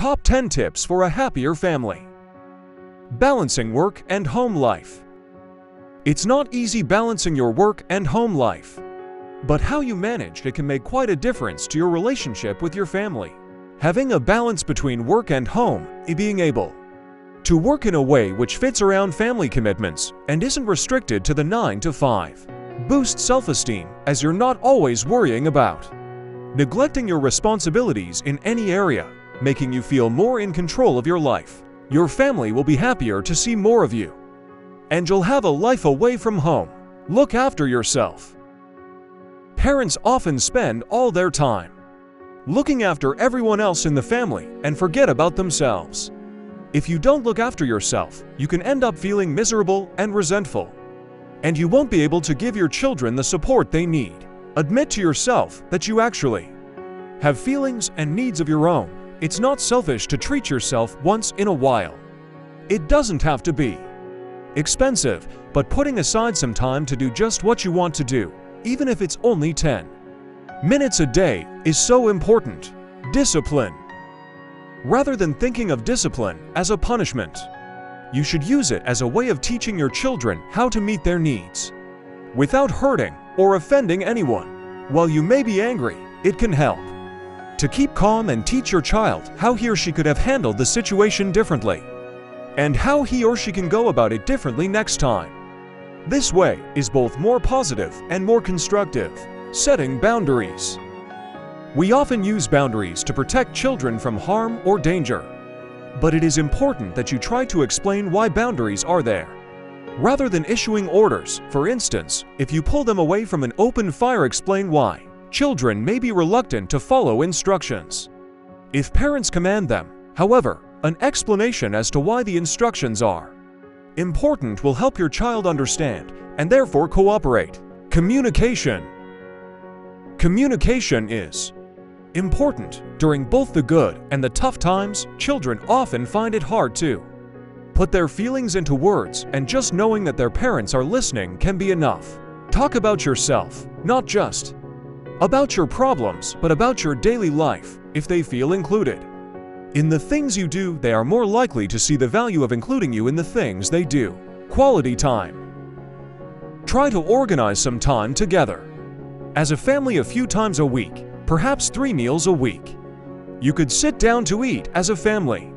Top 10 Tips for a Happier Family. Balancing work and home life. It's not easy balancing your work and home life, but how you manage it can make quite a difference to your relationship with your family. Having a balance between work and home is being able to work in a way which fits around family commitments and isn't restricted to the 9 to 5. Boost self-esteem as you're not always worrying about neglecting your responsibilities in any area, making you feel more in control of your life. Your family will be happier to see more of you, and you'll have a life away from home. Look after yourself. Parents often spend all their time looking after everyone else in the family and forget about themselves. If you don't look after yourself, you can end up feeling miserable and resentful, and you won't be able to give your children the support they need. Admit to yourself that you actually have feelings and needs of your own. It's not selfish to treat yourself once in a while. It doesn't have to be expensive, but putting aside some time to do just what you want to do, even if it's only 10 minutes a day, is so important. Discipline. Rather than thinking of discipline as a punishment, you should use it as a way of teaching your children how to meet their needs without hurting or offending anyone. While you may be angry, it can help to keep calm and teach your child how he or she could have handled the situation differently, and how he or she can go about it differently next time. This way is both more positive and more constructive. Setting boundaries. We often use boundaries to protect children from harm or danger, but it is important that you try to explain why boundaries are there, rather than issuing orders. For instance, if you pull them away from an open fire, explain why. Children may be reluctant to follow instructions if parents command them. However, an explanation as to why the instructions are important will help your child understand and therefore cooperate. Communication. Communication is important. During both the good and the tough times, children often find it hard to put their feelings into words, and just knowing that their parents are listening can be enough. Talk about yourself, not just about your problems, but about your daily life. If they feel included in the things you do, they are more likely to see the value of including you in the things they do. Quality time. Try to organize some time together as a family a few times a week, perhaps 3 meals a week. You could sit down to eat as a family.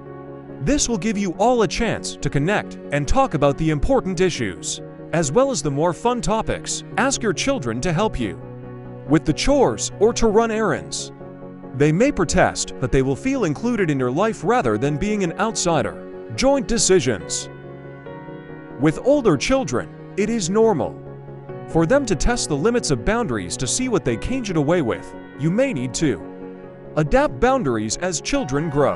This will give you all a chance to connect and talk about the important issues, as well as the more fun topics. Ask your children to help you with the chores or to run errands. They may protest, but they will feel included in your life rather than being an outsider. Joint decisions. With older children, it is normal for them to test the limits of boundaries to see what they can get away with. You may need to adapt boundaries as children grow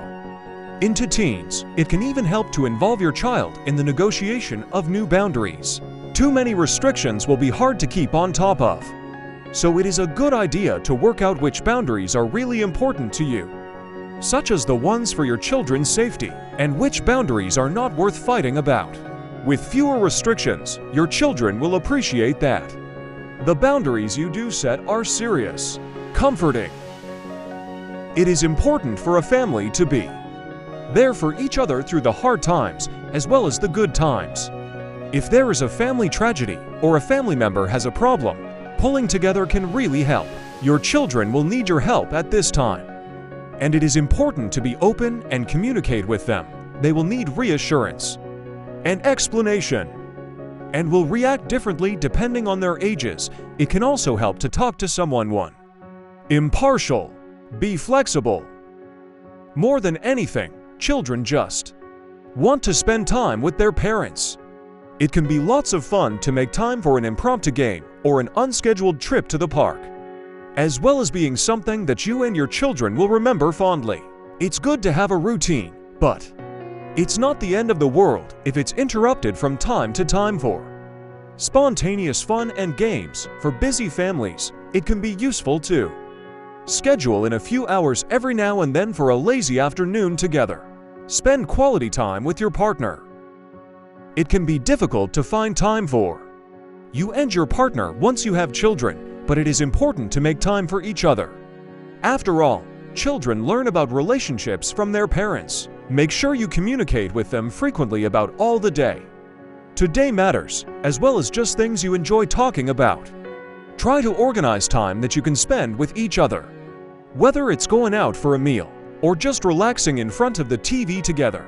into teens. It can even help to involve your child in the negotiation of new boundaries. Too many restrictions will be hard to keep on top of, so it is a good idea to work out which boundaries are really important to you, such as the ones for your children's safety, and which boundaries are not worth fighting about. With fewer restrictions, your children will appreciate that the boundaries you do set are serious. Comforting. It is important for a family to be there for each other through the hard times as well as the good times. If there is a family tragedy or a family member has a problem, pulling together can really help. Your children will need your help at this time, and it is important to be open and communicate with them. They will need reassurance and explanation, and will react differently depending on their ages. It can also help to talk to someone impartial. Be flexible. More than anything, children just want to spend time with their parents. It can be lots of fun to make time for an impromptu game or an unscheduled trip to the park, as well as being something that you and your children will remember fondly. It's good to have a routine, but it's not the end of the world if it's interrupted from time to time for spontaneous fun and games. For busy families, it can be useful too. Schedule in a few hours every now and then for a lazy afternoon together. Spend quality time with your partner. It can be difficult to find time for you and your partner once you have children, but it is important to make time for each other. After all, Children learn about relationships from their parents. Make sure you communicate with them frequently about all the day. Today matters, as well as just things you enjoy talking about. Try to organize time that you can spend with each other. Whether it's going out for a meal or just relaxing in front of the TV together,